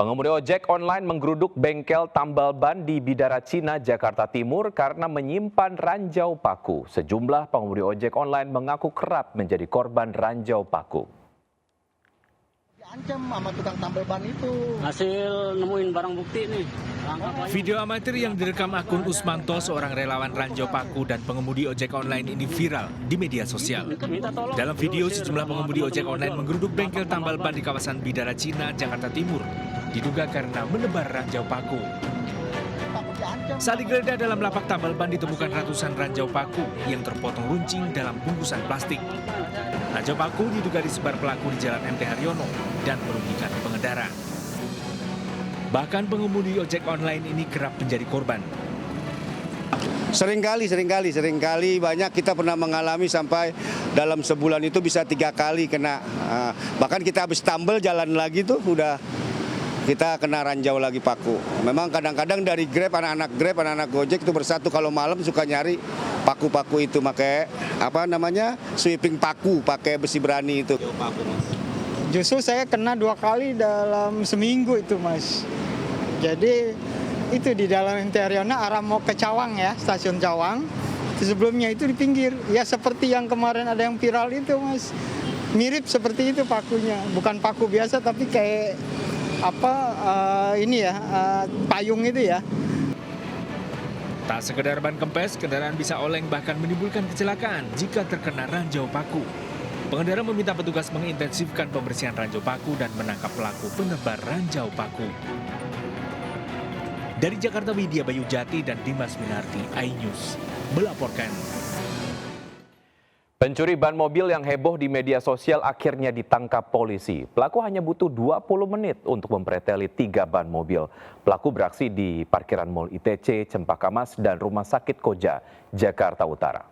Pengemudi ojek online menggeruduk bengkel tambal ban di Bidara Cina, Jakarta Timur karena menyimpan ranjau paku. Sejumlah pengemudi ojek online mengaku kerap menjadi korban ranjau paku. Diancam sama tukang tambal ban itu. Hasil nemuin barang bukti nih. Video amatir yang direkam akun Usmanto, seorang relawan ranjau paku dan pengemudi ojek online ini viral di media sosial. Dalam video, sejumlah pengemudi ojek online menggeruduk bengkel tambal ban di kawasan Bidara Cina, Jakarta Timur. Diduga karena menebar ranjau paku. Saat digeledah dalam lapak tambal ban ditemukan ratusan ranjau paku yang terpotong runcing dalam bungkusan plastik. Ranjau paku diduga disebar pelaku di Jalan MT Haryono dan merugikan pengendara. Bahkan pengemudi ojek online ini kerap menjadi korban. Seringkali banyak kita pernah mengalami sampai dalam sebulan itu bisa 3 kali kena. Bahkan kita habis tambel jalan lagi tuh udah kita kena ranjau lagi paku. Memang kadang-kadang dari Grab, anak-anak Gojek itu bersatu kalau malam suka nyari paku-paku itu pakai sweeping paku, pakai besi berani itu. Justru saya kena 2 kali dalam seminggu itu, Mas. Jadi itu di dalam MT Haryono arah mau ke Cawang ya, stasiun Cawang. Sebelumnya itu di pinggir. Ya seperti yang kemarin ada yang viral itu, Mas. Mirip seperti itu pakunya. Bukan paku biasa tapi kayak payung itu ya. Tak sekedar ban kempes, kendaraan bisa oleng bahkan menimbulkan kecelakaan jika terkena ranjau paku. Pengendara meminta petugas mengintensifkan pembersihan ranjau paku dan menangkap pelaku penebar ranjau paku. Dari Jakarta, Widya Bayu Jati dan Dimas Minarti, iNews melaporkan. Pencuri ban mobil yang heboh di media sosial akhirnya ditangkap polisi. Pelaku hanya butuh 20 menit untuk mempreteli 3 ban mobil. Pelaku beraksi di parkiran Mall ITC, Cempaka Mas, dan Rumah Sakit Koja, Jakarta Utara.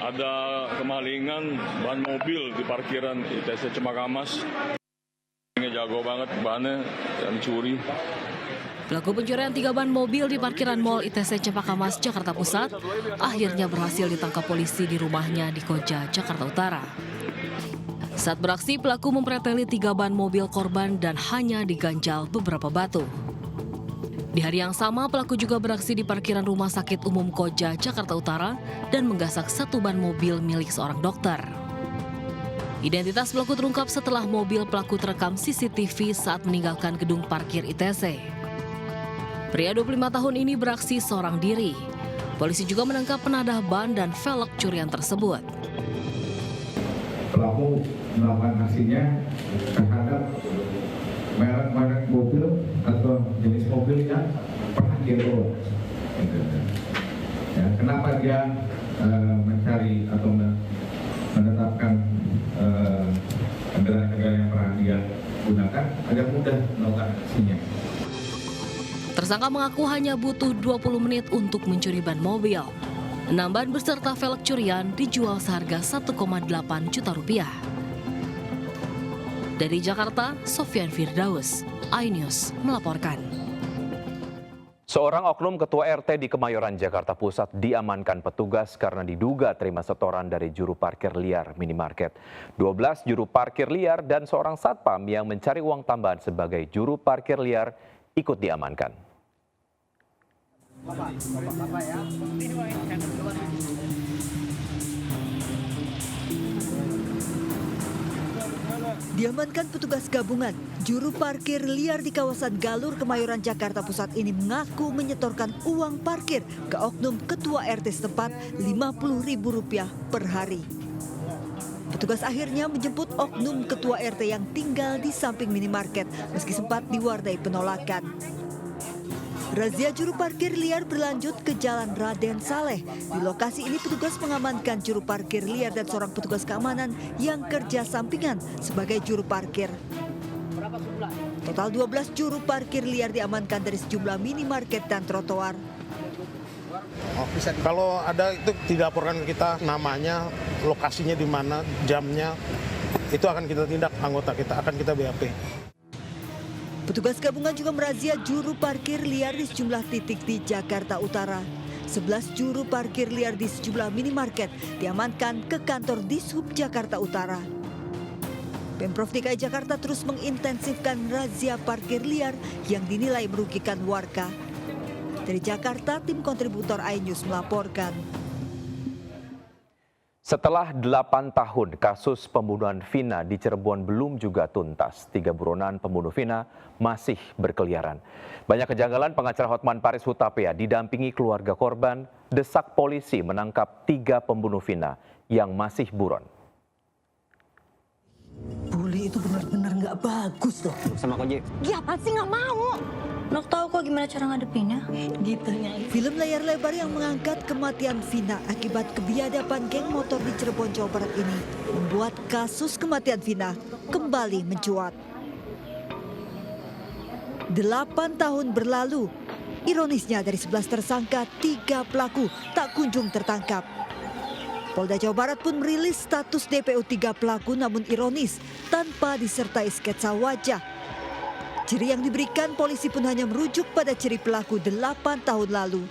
Ada kemalingan ban mobil di parkiran ITC Cempaka Mas. Ini jago banget bannya yang curi. Pelaku pencurian 3 ban mobil di parkiran Mall ITC Cempaka Mas, Jakarta Pusat, akhirnya berhasil ditangkap polisi di rumahnya di Koja, Jakarta Utara. Saat beraksi, pelaku mempreteli 3 ban mobil korban dan hanya diganjal beberapa batu. Di hari yang sama, pelaku juga beraksi di parkiran Rumah Sakit Umum Koja, Jakarta Utara dan menggasak 1 ban mobil milik seorang dokter. Identitas pelaku terungkap setelah mobil pelaku terekam CCTV saat meninggalkan gedung parkir ITC. Pria 25 tahun ini beraksi seorang diri. Polisi juga menangkap penadah ban dan velg curian tersebut. Pelaku melakukan aksinya terhadap merek mobil atau jenis mobil yang pernah dia bawa. Ya, kenapa dia mencari atau menetapkan kendaraan-kendaraan yang pernah dia gunakan agar mudah melakukan aksinya. Tersangka mengaku hanya butuh 20 menit untuk mencuri ban mobil. 6 ban beserta velg curian dijual seharga 1,8 juta rupiah. Dari Jakarta, Sofyan Firdaus, iNews melaporkan. Seorang oknum ketua RT di Kemayoran, Jakarta Pusat diamankan petugas karena diduga terima setoran dari juru parkir liar minimarket. 12 juru parkir liar dan seorang satpam yang mencari uang tambahan sebagai juru parkir liar ikut diamankan. Diamankan petugas gabungan, juru parkir liar di kawasan Galur, Kemayoran, Jakarta Pusat ini mengaku menyetorkan uang parkir ke oknum ketua RT setempat Rp50.000 per hari. Petugas akhirnya menjemput oknum ketua RT yang tinggal di samping minimarket meski sempat diwarnai penolakan. Razia juru parkir liar berlanjut ke Jalan Raden Saleh. Di lokasi ini petugas mengamankan juru parkir liar dan seorang petugas keamanan yang kerja sampingan sebagai juru parkir. Total 12 juru parkir liar diamankan dari sejumlah minimarket dan trotoar. Kalau ada itu dilaporkan ke kita namanya, lokasinya di mana, jamnya, itu akan kita tindak, anggota kita akan kita BAP. Petugas gabungan juga merazia juru parkir liar di sejumlah titik di Jakarta Utara. 11 juru parkir liar di sejumlah minimarket diamankan ke kantor Dishub Jakarta Utara. Pemprov DKI Jakarta terus mengintensifkan razia parkir liar yang dinilai merugikan warga. Dari Jakarta, tim kontributor iNews melaporkan. Setelah 8 tahun kasus pembunuhan Vina di Cirebon belum juga tuntas, 3 buronan pembunuh Vina masih berkeliaran. Banyak kejanggalan, pengacara Hotman Paris Hutapea didampingi keluarga korban desak polisi menangkap 3 pembunuh Vina yang masih buron. Bully itu benar-benar nggak bagus loh. Sama Koji. Dia apa sih nggak mau? Nok tahu kok gimana cara ngadepinnya. Gitu ya. Film layar lebar yang mengangkat kematian Vina akibat kebiadaban geng motor di Cirebon, Jawa Barat ini membuat kasus kematian Vina kembali mencuat. 8 tahun berlalu, ironisnya dari 11 tersangka, 3 pelaku tak kunjung tertangkap. Polda Jawa Barat pun merilis status DPO 3 pelaku, namun ironis tanpa disertai sketsa wajah. Ciri yang diberikan polisi pun hanya merujuk pada ciri pelaku 8 tahun lalu.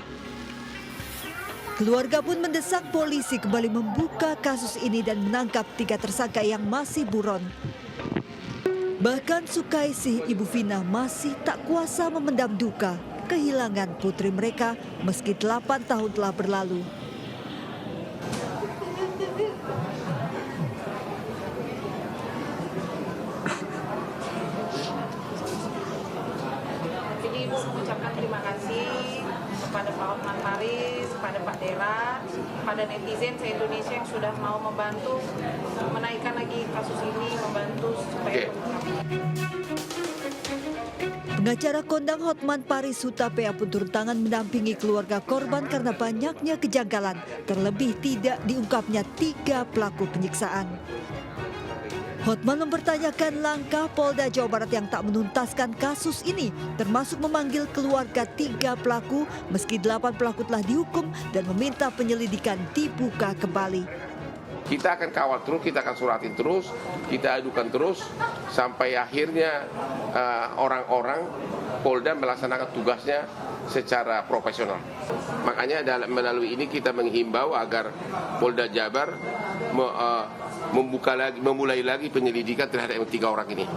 Keluarga pun mendesak polisi kembali membuka kasus ini dan menangkap 3 tersangka yang masih buron. Bahkan Sukaisih, ibu Vina, masih tak kuasa memendam duka kehilangan putri mereka meski 8 tahun telah berlalu. Jadi Ibu mengucapkan terima kasih kepada Pak Hotman Paris, kepada Pak Dera, kepada netizen se-Indonesia yang sudah mau membantu menaikkan lagi kasus ini, membantu supaya Pengacara kondang Hotman Paris Hutapea pun turun tangan mendampingi keluarga korban karena banyaknya kejanggalan, terlebih tidak diungkapnya 3 pelaku penyiksaan. Hotman mempertanyakan langkah Polda Jawa Barat yang tak menuntaskan kasus ini, termasuk memanggil keluarga 3 pelaku meski 8 pelaku telah dihukum dan meminta penyelidikan dibuka kembali. Kita akan kawal terus, kita akan suratin terus, kita adukan terus sampai akhirnya orang-orang Polda melaksanakan tugasnya secara profesional. Makanya melalui ini kita menghimbau agar Polda Jabar memulai lagi penyelidikan terhadap 3 orang ini.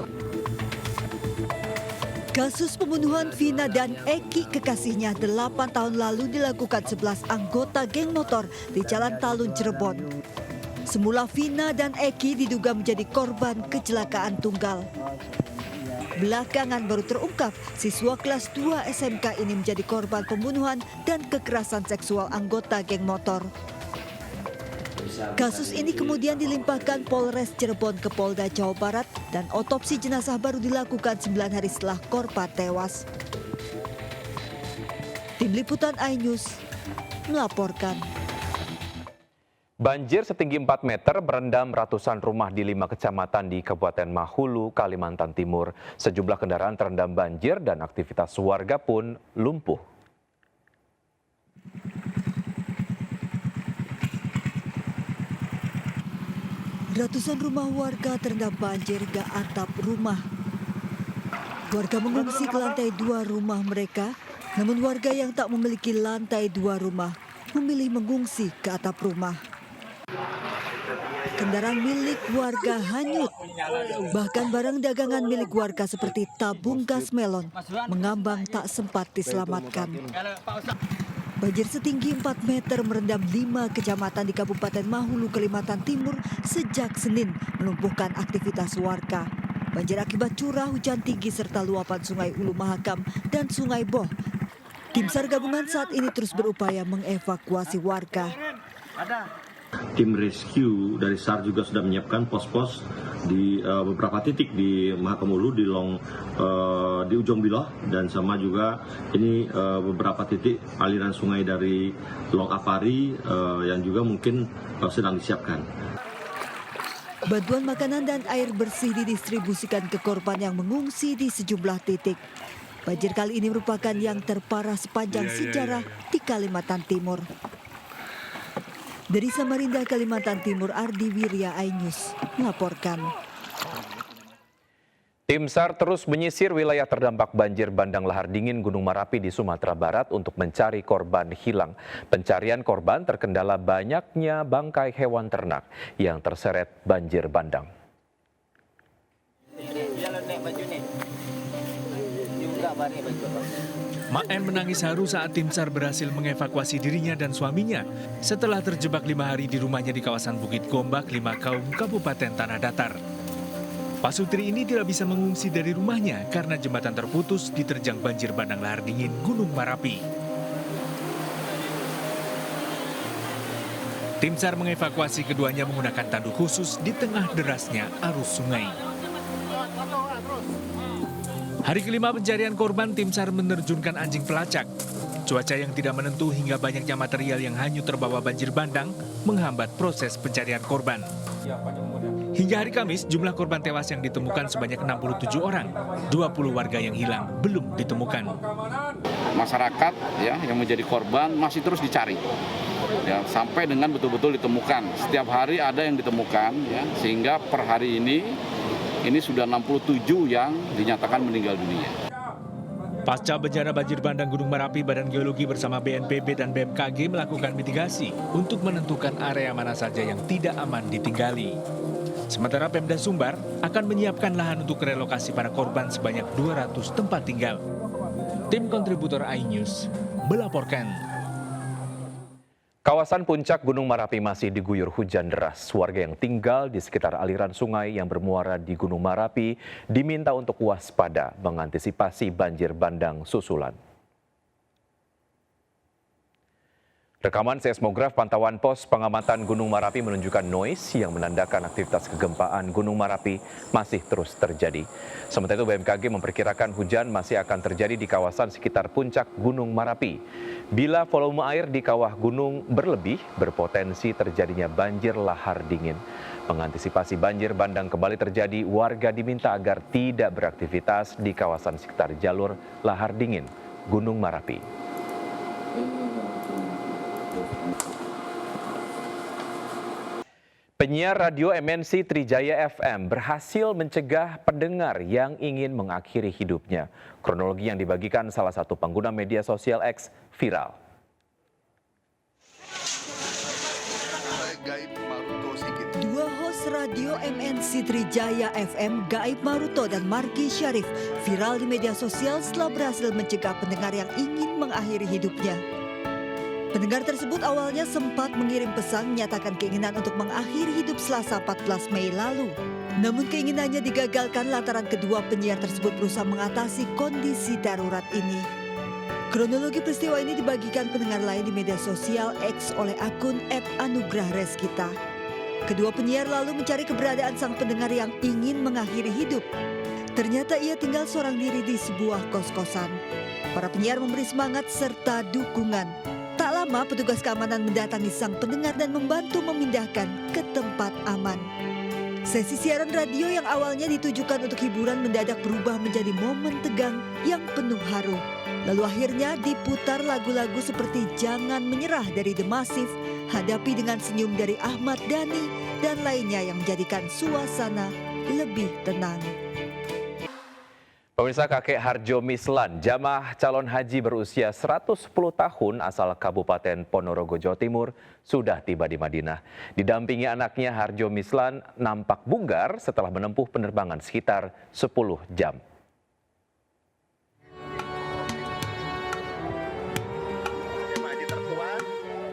Kasus pembunuhan Vina dan Eki kekasihnya 8 tahun lalu dilakukan 11 anggota geng motor di Jalan Talun, Cirebon. Semula Vina dan Eki diduga menjadi korban kecelakaan tunggal. Belakangan baru terungkap siswa kelas 2 SMK ini menjadi korban pembunuhan dan kekerasan seksual anggota geng motor. Kasus ini kemudian dilimpahkan Polres Cirebon ke Polda Jawa Barat dan otopsi jenazah baru dilakukan 9 hari setelah korban tewas. Tim Liputan iNews melaporkan. Banjir setinggi 4 meter merendam ratusan rumah di 5 kecamatan di Kabupaten Mahulu, Kalimantan Timur. Sejumlah kendaraan terendam banjir dan aktivitas warga pun lumpuh. Ratusan rumah warga terendam banjir hingga atap rumah. Warga mengungsi ke lantai 2 rumah mereka, namun warga yang tak memiliki lantai 2 rumah memilih mengungsi ke atap rumah. Kendaraan milik warga hanyut, bahkan barang dagangan milik warga seperti tabung gas melon mengambang tak sempat diselamatkan. Banjir setinggi 4 meter merendam 5 kecamatan di Kabupaten Mahulu, Kalimantan Timur sejak Senin melumpuhkan aktivitas warga. Banjir akibat curah hujan tinggi serta luapan Sungai Ulu Mahakam dan Sungai Boh. Tim SAR gabungan saat ini terus berupaya mengevakuasi warga. Tim rescue dari SAR juga sudah menyiapkan pos-pos di beberapa titik di Mahakamulu, di Ujung Biloh, dan sama juga ini beberapa titik aliran sungai dari Long Apari yang juga mungkin sedang disiapkan. Bantuan makanan dan air bersih didistribusikan ke korban yang mengungsi di sejumlah titik. Banjir kali ini merupakan yang terparah sepanjang sejarah di Kalimantan Timur. Dari Samarinda, Kalimantan Timur, Ardi Wirya, iNews melaporkan. Tim SAR terus menyisir wilayah terdampak banjir bandang lahar dingin Gunung Merapi di Sumatera Barat untuk mencari korban hilang. Pencarian korban terkendala banyaknya bangkai hewan ternak yang terseret banjir bandang. Mak M menangis haru saat tim SAR berhasil mengevakuasi dirinya dan suaminya setelah terjebak 5 hari di rumahnya di kawasan Bukit Gombak, Limakaum, Kabupaten Tanah Datar. Pak Sutri ini tidak bisa mengungsi dari rumahnya karena jembatan terputus diterjang banjir bandang lahar dingin Gunung Marapi. Tim SAR mengevakuasi keduanya menggunakan tanduk khusus di tengah derasnya arus sungai. Hari kelima pencarian korban, tim SAR menerjunkan anjing pelacak. Cuaca yang tidak menentu hingga banyaknya material yang hanyut terbawa banjir bandang menghambat proses pencarian korban. Hingga hari Kamis, jumlah korban tewas yang ditemukan sebanyak 67 orang. 20 warga yang hilang belum ditemukan. Masyarakat ya yang menjadi korban masih terus dicari. Ya, sampai dengan betul-betul ditemukan. Setiap hari ada yang ditemukan ya, sehingga per hari ini sudah 67 yang dinyatakan meninggal dunia. Pasca bencana banjir bandang Gunung Merapi, Badan Geologi bersama BNPB dan BMKG melakukan mitigasi untuk menentukan area mana saja yang tidak aman ditinggali. Sementara Pemda Sumbar akan menyiapkan lahan untuk relokasi para korban sebanyak 200 tempat tinggal. Tim kontributor iNews melaporkan. Kawasan puncak Gunung Merapi masih diguyur hujan deras. Warga yang tinggal di sekitar aliran sungai yang bermuara di Gunung Merapi diminta untuk waspada mengantisipasi banjir bandang susulan. Rekaman seismograf pantauan pos pengamatan Gunung Merapi menunjukkan noise yang menandakan aktivitas kegempaan Gunung Merapi masih terus terjadi. Sementara itu BMKG memperkirakan hujan masih akan terjadi di kawasan sekitar puncak Gunung Merapi. Bila volume air di kawah gunung berlebih, berpotensi terjadinya banjir lahar dingin. Mengantisipasi banjir bandang kembali terjadi, warga diminta agar tidak beraktivitas di kawasan sekitar jalur lahar dingin Gunung Merapi. Penyiar radio MNC Trijaya FM berhasil mencegah pendengar yang ingin mengakhiri hidupnya. Kronologi yang dibagikan salah satu pengguna media sosial X viral. Dua host radio MNC Trijaya FM, Gaib Maruto dan Margi Syarif, viral di media sosial setelah berhasil mencegah pendengar yang ingin mengakhiri hidupnya. Pendengar tersebut awalnya sempat mengirim pesan menyatakan keinginan untuk mengakhiri hidup Selasa 14 Mei lalu. Namun keinginannya digagalkan lantaran kedua penyiar tersebut berusaha mengatasi kondisi darurat ini. Kronologi peristiwa ini dibagikan pendengar lain di media sosial X oleh akun @anugrah_reskita. Kedua penyiar lalu mencari keberadaan sang pendengar yang ingin mengakhiri hidup. Ternyata ia tinggal seorang diri di sebuah kos-kosan. Para penyiar memberi semangat serta dukungan. Tak lama petugas keamanan mendatangi sang pendengar dan membantu memindahkan ke tempat aman. Sesi siaran radio yang awalnya ditujukan untuk hiburan mendadak berubah menjadi momen tegang yang penuh haru. Lalu akhirnya diputar lagu-lagu seperti Jangan Menyerah dari The Massive, Hadapi dengan Senyum dari Ahmad Dhani, dan lainnya yang menjadikan suasana lebih tenang. Pemirsa, kakek Harjo Mislan, jamaah calon haji berusia 110 tahun asal Kabupaten Ponorogo, Jawa Timur, sudah tiba di Madinah. Didampingi anaknya, Harjo Mislan nampak bugar setelah menempuh penerbangan sekitar 10 jam.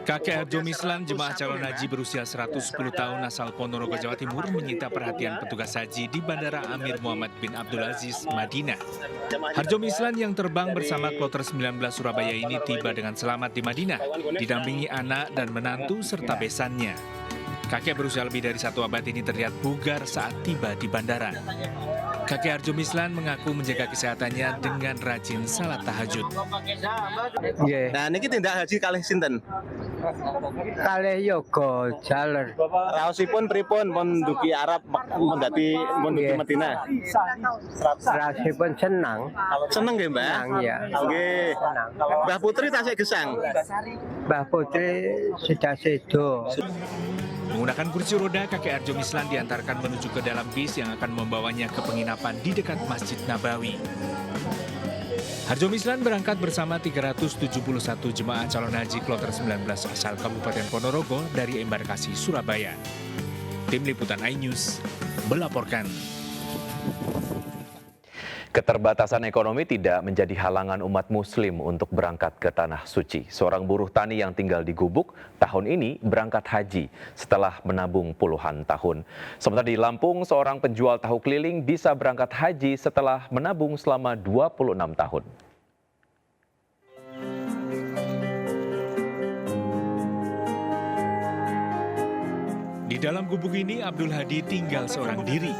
Kakek Harjo Mislan, jemaah calon haji berusia 110 tahun asal Ponorogo, Jawa Timur, menyita perhatian petugas haji di Bandara Amir Muhammad bin Abdul Aziz, Madinah. Harjo Mislan yang terbang bersama Kloter 19 Surabaya ini tiba dengan selamat di Madinah, didampingi anak dan menantu serta besannya. Kakek berusia lebih dari 1 abad ini terlihat bugar saat tiba di bandara. Kakek Harjo Mislan mengaku menjaga kesehatannya dengan rajin salat tahajud. Nah, niki tindak haji kalih sinten? Kalih yoga jaler. Raosipun pripun pun duki Arab mendati pun duki Madinah? Raosipun senang. Seneng nggih, Mbah? Senang ya. Nggih. Mbah Putri tasik gesang. Mbah Putri sudah sedo. Menggunakan kursi roda, kakek Harjo Mislan diantarkan menuju ke dalam bis yang akan membawanya ke penginapan di dekat Masjid Nabawi. Harjo Mislan berangkat bersama 371 jemaah calon haji Kloter 19 asal Kabupaten Ponorogo dari embarkasi Surabaya. Tim Liputan iNews melaporkan. Keterbatasan ekonomi tidak menjadi halangan umat muslim untuk berangkat ke Tanah Suci. Seorang buruh tani yang tinggal di Gubuk tahun ini berangkat haji setelah menabung puluhan tahun. Sementara di Lampung, seorang penjual tahu keliling bisa berangkat haji setelah menabung selama 26 tahun. Di dalam gubuk ini, Abdul Hadi tinggal seorang diri.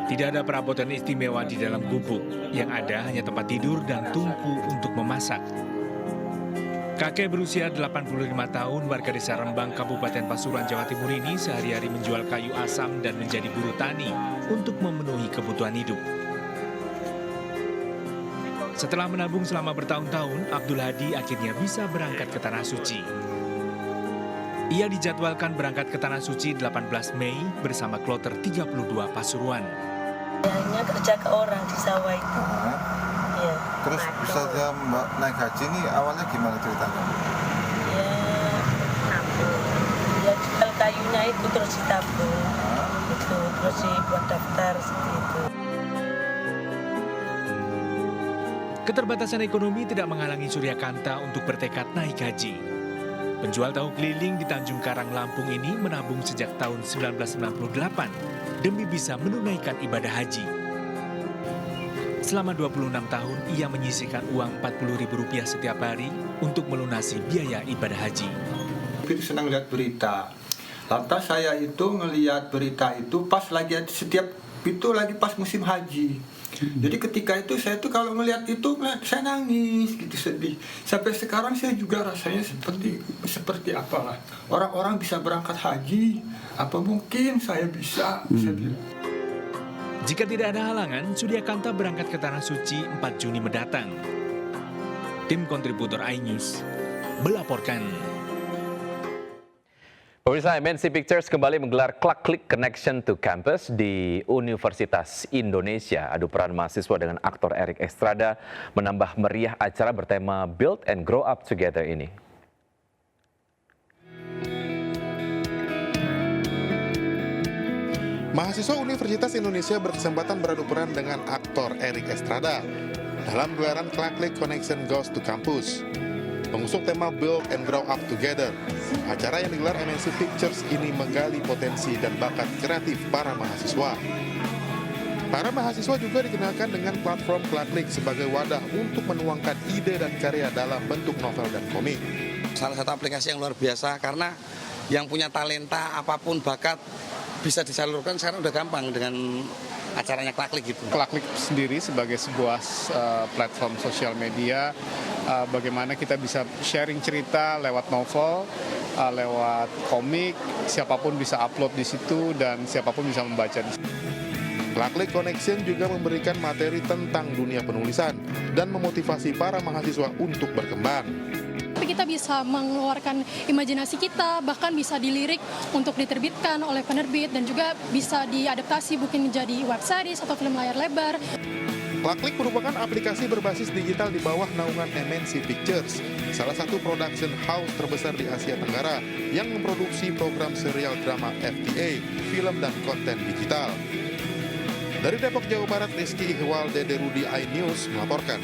Tidak ada perabotan istimewa di dalam gubuk, yang ada hanya tempat tidur dan tungku untuk memasak. Kakek berusia 85 tahun, warga desa Rembang, Kabupaten Pasuruan, Jawa Timur ini sehari-hari menjual kayu asam dan menjadi buruh tani untuk memenuhi kebutuhan hidup. Setelah menabung selama bertahun-tahun, Abdul Hadi akhirnya bisa berangkat ke Tanah Suci. Ia dijadwalkan berangkat ke Tanah Suci 18 Mei bersama kloter 32 Pasuruan. Hanya kerja ke orang di sawah itu. Ya. Terus bisa Mbak naik haji ini awalnya gimana ceritanya? Ya, nabung. Ya jual kayunya itu terus ditabung. Itu terus dibuat daftar seperti itu. Keterbatasan ekonomi tidak menghalangi Suryakanta untuk bertekad naik haji. Penjual tahu keliling di Tanjung Karang, Lampung ini menabung sejak tahun 1998 demi bisa menunaikan ibadah haji. Selama 26 tahun, ia menyisihkan uang Rp40.000 setiap hari untuk melunasi biaya ibadah haji. Saya senang lihat berita. Lantas saya itu ngelihat berita itu pas lagi pas musim haji. Jadi ketika itu saya tuh kalau ngelihat itu saya nangis gitu, sedih. Sampai sekarang saya juga rasanya seperti apalah. Orang-orang bisa berangkat haji, apa mungkin saya bisa? Saya bilang. Jika tidak ada halangan, Suryakanta berangkat ke Tanah Suci 4 Juni mendatang. Tim kontributor iNews melaporkan. Pemirsa, MNC Pictures kembali menggelar Click Connection to Campus di Universitas Indonesia. Adu peran mahasiswa dengan aktor Erik Estrada menambah meriah acara bertema Build and Grow Up Together ini. Mahasiswa Universitas Indonesia berkesempatan beradu peran dengan aktor Erik Estrada dalam gelaran Click Connection Goes to Campus. Mengusung tema Build and Grow Up Together, acara yang digelar MNC Pictures ini menggali potensi dan bakat kreatif para mahasiswa. Para mahasiswa juga dikenalkan dengan platform Click sebagai wadah untuk menuangkan ide dan karya dalam bentuk novel dan komik. Salah satu aplikasi yang luar biasa karena yang punya talenta apapun bakat bisa disalurkan sekarang udah gampang dengan acaranya Click gitu. Click sendiri sebagai sebuah platform sosial media, bagaimana kita bisa sharing cerita lewat novel, lewat komik, siapapun bisa upload di situ dan siapapun bisa membaca di situ. Click Connection juga memberikan materi tentang dunia penulisan dan memotivasi para mahasiswa untuk berkembang. Tapi kita bisa mengeluarkan imajinasi kita, bahkan bisa dilirik untuk diterbitkan oleh penerbit dan juga bisa diadaptasi mungkin menjadi web series atau film layar lebar. Click merupakan aplikasi berbasis digital di bawah naungan MNC Pictures, salah satu production house terbesar di Asia Tenggara yang memproduksi program serial drama FTA, film dan konten digital. Dari Depok, Jawa Barat, Rizky Ihwal, Dede Rudi, iNews melaporkan.